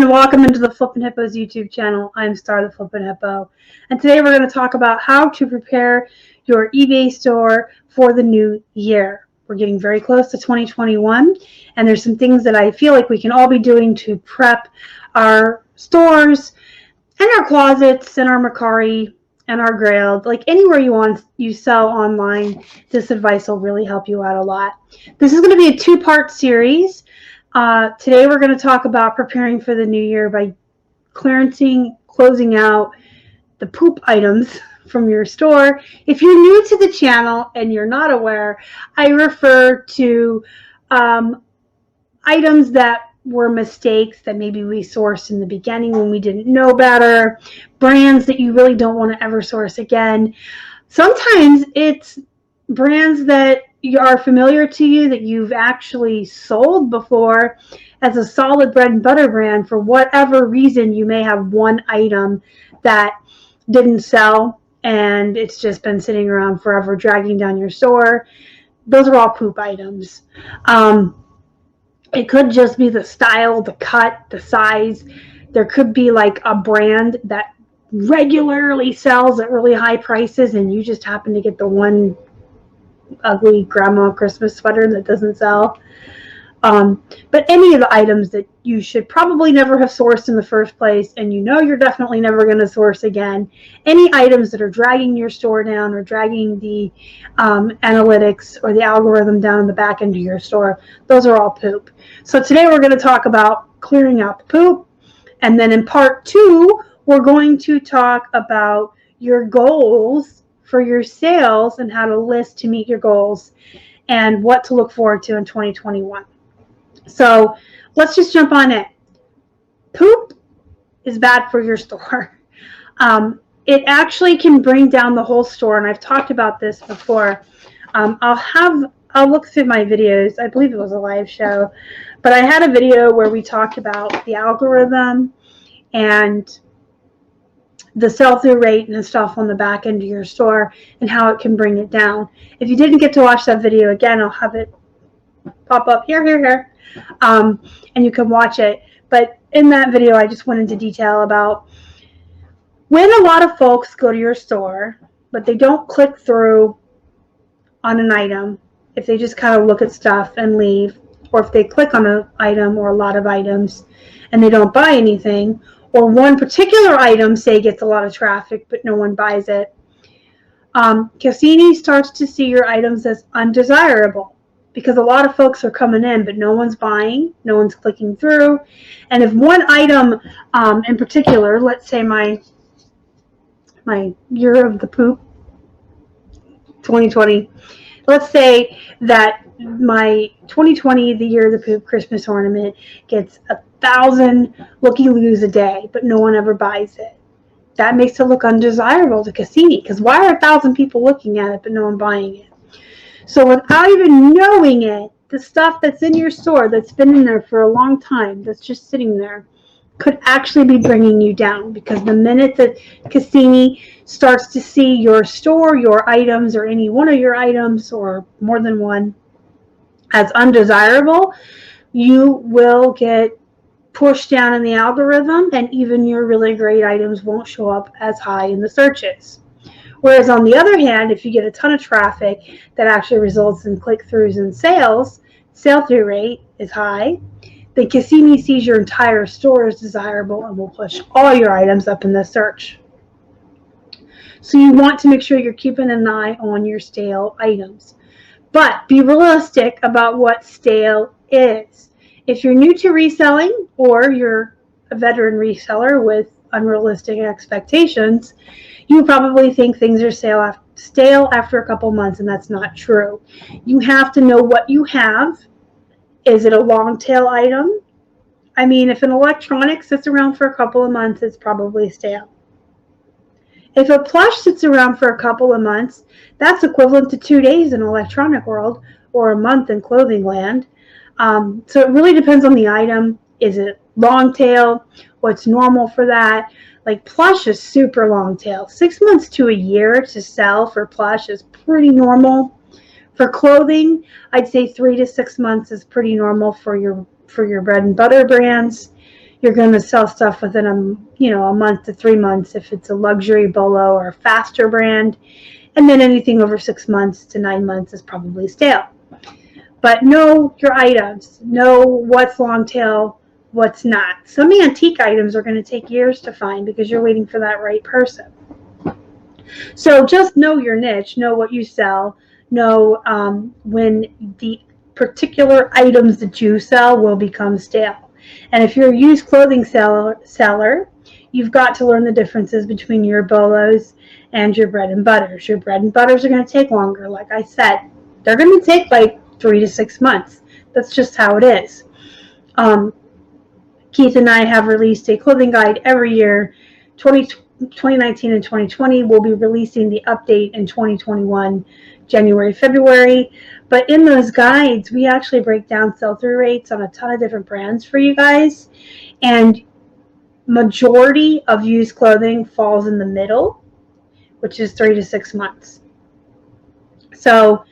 and welcome into the Flippin' Hippos YouTube channel. I'm Star the Flippin' Hippo, and today we're going to talk about how to prepare your eBay store for the new year. We're getting very close to 2021, and there's some things that I feel like we can all be doing to prep our stores and our closets and our Mercari and our Grailed, like anywhere you sell online. This advice will really help you out a lot. This is going to be a two-part series. Today we're going to talk about preparing for the new year by closing out the poop items from your store. If you're new to the channel and you're not aware, I refer to items that were mistakes that maybe we sourced in the beginning when we didn't know better, brands that you really don't want to ever source again. Sometimes it's brands that are familiar to you that you've actually sold before as a solid bread and butter brand. For whatever reason, you may have one item that didn't sell and it's just been sitting around forever dragging down your store. Those are all poop items. It could just be the style, the cut, the size. There could be like a brand that regularly sells at really high prices and you just happen to get the one ugly grandma Christmas sweater that doesn't sell. But any of the items that you should probably never have sourced in the first place, and you know you're definitely never going to source again, any items that are dragging your store down or dragging the analytics or the algorithm down in the back end of your store, those are all poop. So today we're going to talk about clearing out the poop, and then in part two we're going to talk about your goals for your sales and how to list to meet your goals and what to look forward to in 2021. So let's just jump on it. Poop is bad for your store. It actually can bring down the whole store, and I've talked about this before. I'll look through my videos. I believe it was a live show, but I had a video where we talked about the algorithm and the sell-through rate and stuff on the back end of your store and how it can bring it down. If you didn't get to watch that video, again, I'll have it pop up here, and you can watch it. But in that video, I just went into detail about when a lot of folks go to your store, but they don't click through on an item, if they just kind of look at stuff and leave, or if they click on an item or a lot of items and they don't buy anything, or one particular item, say, gets a lot of traffic, but no one buys it, Cassini starts to see your items as undesirable because a lot of folks are coming in, but no one's buying, no one's clicking through. And if one item in particular, let's say my year of the poop, 2020, let's say that my 2020, the year of the poop Christmas ornament, gets 1,000 looky-loos a day, but no one ever buys it. That makes it look undesirable to Cassini, because why are 1,000 people looking at it but no one buying it? So without even knowing it, the stuff that's in your store that's been in there for a long time, that's just sitting there, could actually be bringing you down, because the minute that Cassini starts to see your store, your items, or any one of your items, or more than one, as undesirable, you will get pushed down in the algorithm, and even your really great items won't show up as high in the searches. Whereas on the other hand, if you get a ton of traffic that actually results in click-throughs and sales, sell-through rate is high, then Cassini sees your entire store as desirable and will push all your items up in the search. So you want to make sure you're keeping an eye on your stale items. But be realistic about what stale is. If you're new to reselling, or you're a veteran reseller with unrealistic expectations, you probably think things are stale after a couple months, and that's not true. You have to know what you have. Is it a long tail item? I mean, if an electronic sits around for a couple of months, it's probably stale. If a plush sits around for a couple of months, that's equivalent to 2 days in electronic world, or a month in clothing land. So it really depends on the item. Is it long tail? What's normal for that? Like plush is super long tail. 6 months to a year to sell for plush is pretty normal. For clothing, I'd say 3 to 6 months is pretty normal for your bread and butter brands. You're going to sell stuff within a month to 3 months if it's a luxury Bolo or a faster brand. And then anything over 6 months to 9 months is probably stale. But know your items. Know what's long tail, what's not. Some antique items are going to take years to find because you're waiting for that right person. So just know your niche, know what you sell, know when the particular items that you sell will become stale. And if you're a used clothing seller, you've got to learn the differences between your Bolos and your bread and butters. Your bread and butters are going to take longer. Like I said, they're going to take like 3 to 6 months. That's just how it is. Keith and I have released a clothing guide every year. 2019 and 2020, we'll be releasing the update in 2021, January, February. But in those guides, we actually break down sell-through rates on a ton of different brands for you guys. And majority of used clothing falls in the middle, which is 3 to 6 months. So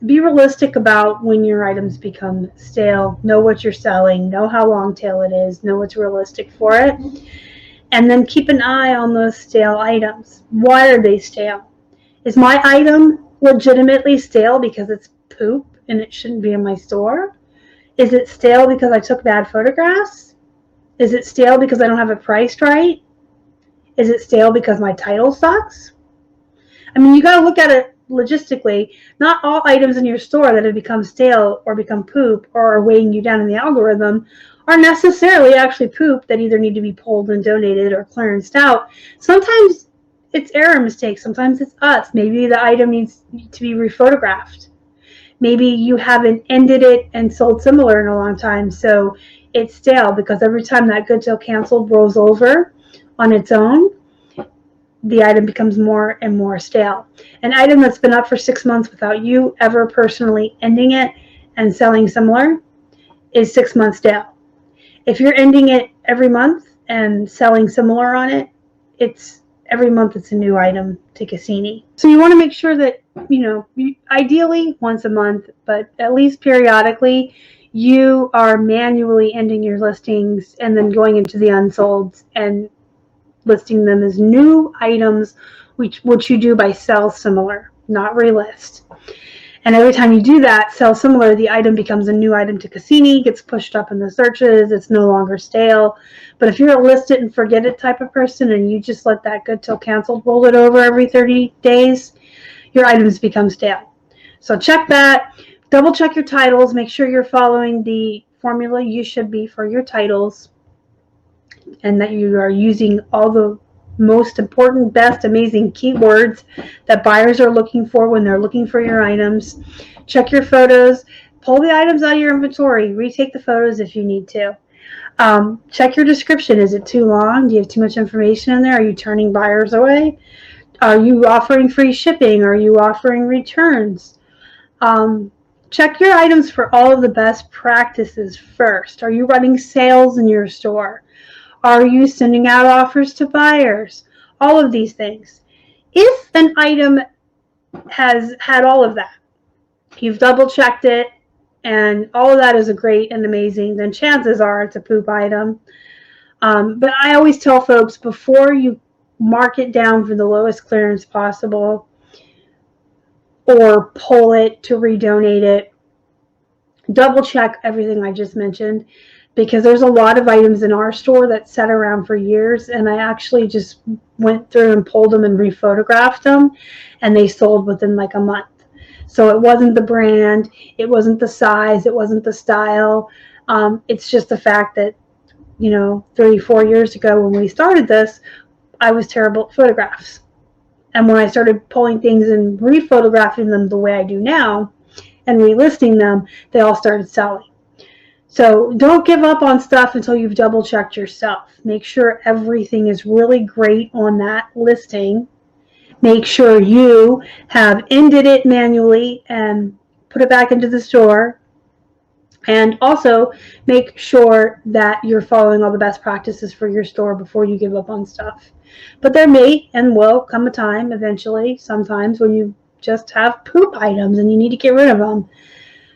be realistic about when your items become stale. Know what you're selling. Know how long tail it is. Know what's realistic for it. And then keep an eye on those stale items. Why are they stale? Is my item legitimately stale because it's poop and it shouldn't be in my store? Is it stale because I took bad photographs? Is it stale because I don't have it priced right? Is it stale because my title sucks? I mean, you got to look at it logistically. Not all items in your store that have become stale or become poop or are weighing you down in the algorithm are necessarily actually poop that either need to be pulled and donated or clearanced out. Sometimes it's error mistakes. Sometimes it's us. Maybe the item needs to be rephotographed. Maybe you haven't ended it and sold similar in a long time, so it's stale because every time that good till canceled rolls over on its own, the item becomes more and more stale. An item that's been up for 6 months without you ever personally ending it and selling similar is 6 months stale. If you're ending it every month and selling similar on it, it's every month it's a new item to Cassini. So you want to make sure that, ideally once a month, but at least periodically, you are manually ending your listings and then going into the unsolds and listing them as new items, which you do by sell similar, not relist. And every time you do that, sell similar, the item becomes a new item to Cassini, gets pushed up in the searches, it's no longer stale. But if you're a list it and forget it type of person and you just let that good till canceled roll it over every 30 days, your items become stale. So check that. Double check your titles. Make sure you're following the formula you should be for your titles and that you are using all the most important, best, amazing keywords that buyers are looking for when they're looking for your items. Check your photos. Pull the items out of your inventory. Retake the photos if you need to. Check your description. Is it too long? Do you have too much information in there? Are you turning buyers away? Are you offering free shipping? Are you offering returns? Check your items for all of the best practices first. Are you running sales in your store? Are you sending out offers to buyers? All of these things. If an item has had all of that, you've double checked it, and all of that is great and amazing, then chances are it's a poop item. But I always tell folks, before you mark it down for the lowest clearance possible or pull it to redonate it, double check everything I just mentioned, because there's a lot of items in our store that sat around for years, and I actually just went through and pulled them and rephotographed them, and they sold within like a month. So it wasn't the brand, it wasn't the size, it wasn't the style. It's just the fact that, 34 years ago when we started this, I was terrible at photographs. And when I started pulling things and rephotographing them the way I do now and relisting them, they all started selling. So don't give up on stuff until you've double checked yourself. Make sure everything is really great on that listing. Make sure you have ended it manually and put it back into the store. And also make sure that you're following all the best practices for your store before you give up on stuff. But there may and will come a time eventually, sometimes, when you just have poop items and you need to get rid of them.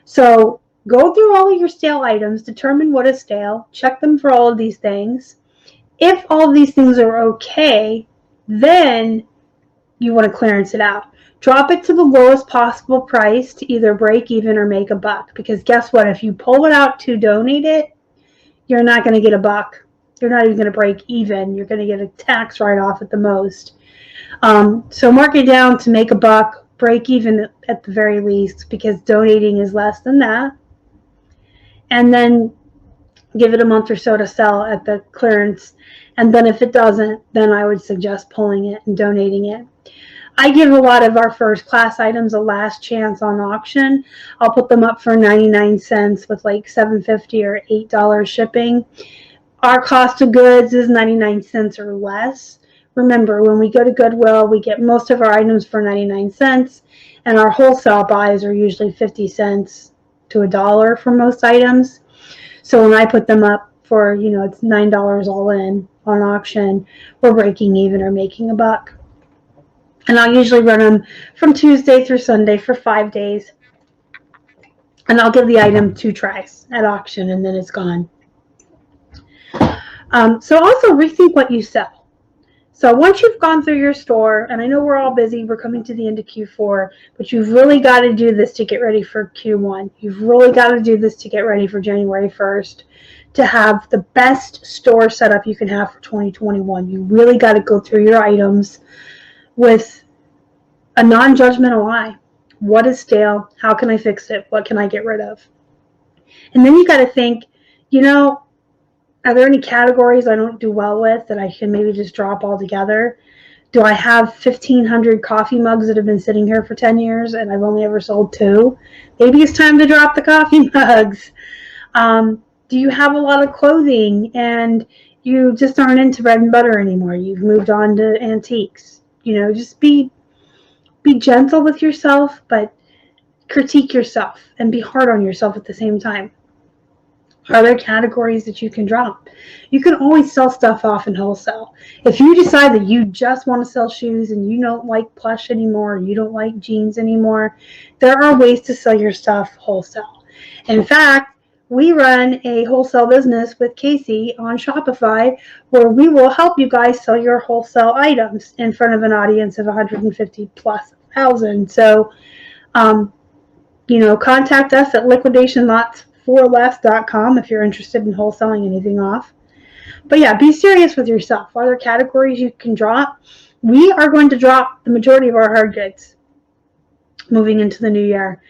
So Go through all of your stale items, determine what is stale, check them for all of these things. If all of these things are okay, then you want to clearance it out. Drop it to the lowest possible price to either break even or make a buck. Because guess what? If you pull it out to donate it, you're not going to get a buck. You're not even going to break even. You're going to get a tax write-off at the most. So mark it down to make a buck, break even at the very least, because donating is less than that. And then give it a month or so to sell at the clearance. And then if it doesn't, then I would suggest pulling it and donating it. I give a lot of our first class items a last chance on auction. I'll put them up for 99 cents with like $7.50 or $8 shipping. Our cost of goods is 99 cents or less. Remember, when we go to Goodwill, we get most of our items for 99 cents, and our wholesale buys are usually 50 cents to $1 for most items. So when I put them up for, it's $9 all in on auction, we're breaking even or making a buck. And I'll usually run them from Tuesday through Sunday for 5 days. And I'll give the item 2 tries at auction, and then it's gone. So also rethink what you sell. So once you've gone through your store, and I know we're all busy, we're coming to the end of Q4, but you've really got to do this to get ready for Q1. You've really got to do this to get ready for January 1st, to have the best store setup you can have for 2021. You really got to go through your items with a non-judgmental eye. What is stale? How can I fix it? What can I get rid of? And then you got to think, are there any categories I don't do well with that I can maybe just drop altogether? Do I have 1,500 coffee mugs that have been sitting here for 10 years and I've only ever sold 2? Maybe it's time to drop the coffee mugs. Do you have a lot of clothing and you just aren't into bread and butter anymore? You've moved on to antiques. Just be gentle with yourself, but critique yourself and be hard on yourself at the same time. Are there categories that you can drop? You can always sell stuff off in wholesale. If you decide that you just want to sell shoes and you don't like plush anymore, you don't like jeans anymore, there are ways to sell your stuff wholesale. In fact, we run a wholesale business with Casey on Shopify where we will help you guys sell your wholesale items in front of an audience of 150 plus thousand. So, contact us at liquidationlots4less.com if you're interested in wholesaling anything off. But yeah, be serious with yourself. Are there categories you can drop? We are going to drop the majority of our hard goods moving into the new year.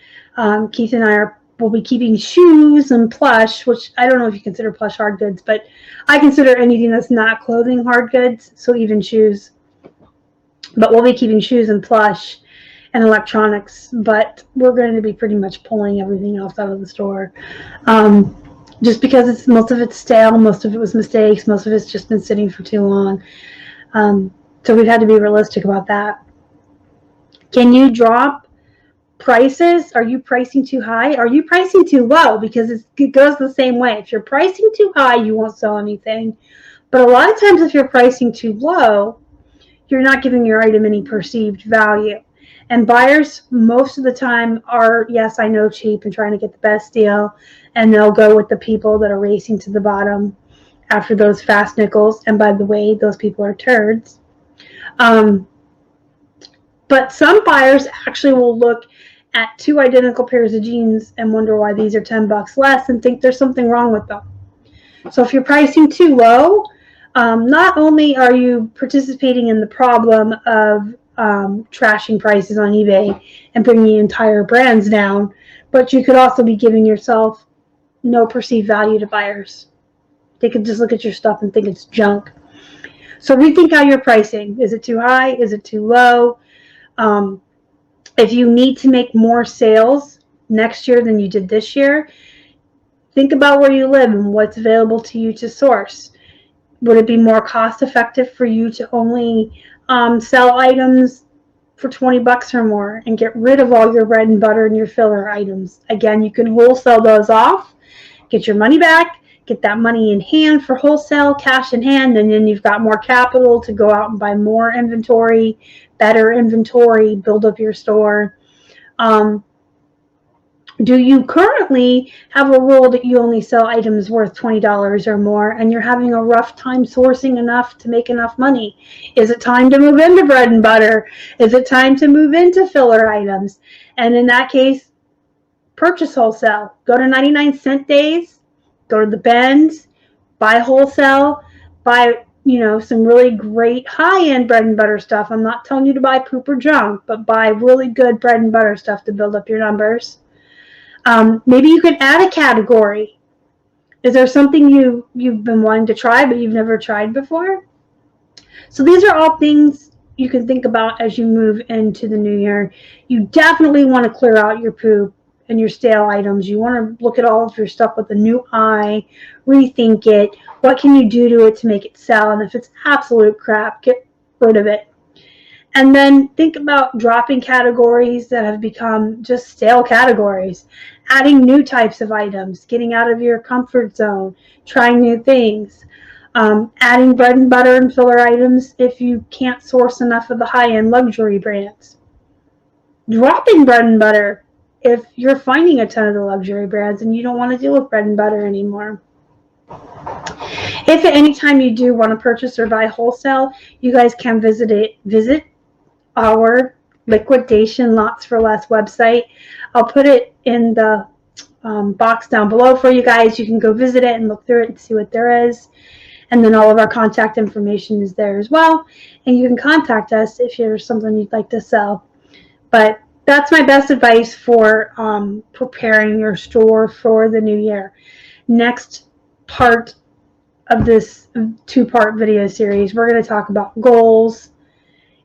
Keith and I will be keeping shoes and plush, which I don't know if you consider plush hard goods, but I consider anything that's not clothing hard goods, so even shoes. But we'll be keeping shoes and plush and electronics, but we're going to be pretty much pulling everything else out of the store. Just because most of it's stale, most of it was mistakes, most of it's just been sitting for too long. So we've had to be realistic about that. Can you drop prices? Are you pricing too high? Are you pricing too low? Because it goes the same way. If you're pricing too high, you won't sell anything. But a lot of times if you're pricing too low, you're not giving your item any perceived value. And buyers most of the time are, yes, I know, cheap and trying to get the best deal. And they'll go with the people that are racing to the bottom after those fast nickels. And by the way, those people are turds. But some buyers actually will look at 2 identical pairs of jeans and wonder why these are $10 less and think there's something wrong with them. So if you're pricing too low, not only are you participating in the problem of trashing prices on eBay and bringing entire brands down, but you could also be giving yourself no perceived value to buyers. They could just look at your stuff and think it's junk. So rethink how you're pricing. Is it too high? Is it too low? If you need to make more sales next year than you did this year, think about where you live and what's available to you to source. Would it be more cost effective for you to only sell items for $20 or more and get rid of all your bread and butter and your filler items? Again, you can wholesale those off, get your money back, get that money in hand for wholesale, cash in hand, and then you've got more capital to go out and buy more inventory, better inventory, build up your store. Do you currently have a rule that you only sell items worth $20 or more and you're having a rough time sourcing enough to make enough money? Is it time to move into bread and butter? Is it time to move into filler items? And in that case, purchase wholesale. Go to 99-cent days, go to the Bends, buy wholesale, buy some really great high-end bread and butter stuff. I'm not telling you to buy poop or junk, but buy really good bread and butter stuff to build up your numbers. Maybe you could add a category. Is there something you've been wanting to try but you've never tried before? So these are all things you can think about as you move into the new year. You definitely want to clear out your poop and your stale items. You want to look at all of your stuff with a new eye, rethink it. What can you do to it to make it sell? And if it's absolute crap, get rid of it. And then think about dropping categories that have become just stale categories, adding new types of items, getting out of your comfort zone, trying new things, adding bread and butter and filler items if you can't source enough of the high-end luxury brands. Dropping bread and butter if you're finding a ton of the luxury brands and you don't want to deal with bread and butter anymore. If at any time you do want to purchase or buy wholesale, you guys can visit our Liquidation Lots for Less website. I'll put it in the box down below for you guys. You can go visit it and look through it and see what there is. And then all of our contact information is there as well. And you can contact us if there's something you'd like to sell. But that's my best advice for preparing your store for the new year. Next part of this 2-part video series, we're going to talk about goals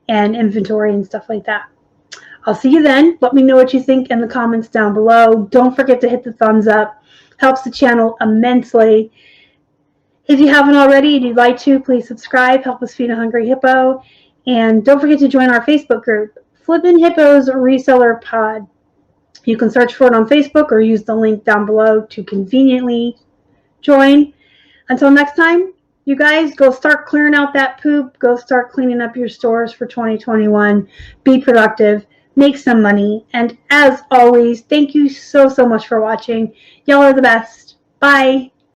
and inventory and stuff like that. I'll see you then. Let me know what you think in the comments down below. Don't forget to hit the thumbs up. Helps the channel immensely. If you haven't already and you'd like to, please subscribe. Help us feed a hungry hippo. And don't forget to join our Facebook group, Flippin' Hippos Reseller Pod. You can search for it on Facebook or use the link down below to conveniently join. Until next time, you guys, go start clearing out that poop. Go start cleaning up your stores for 2021. Be productive. Make some money. And as always, thank you so much for watching. Y'all are the best. Bye.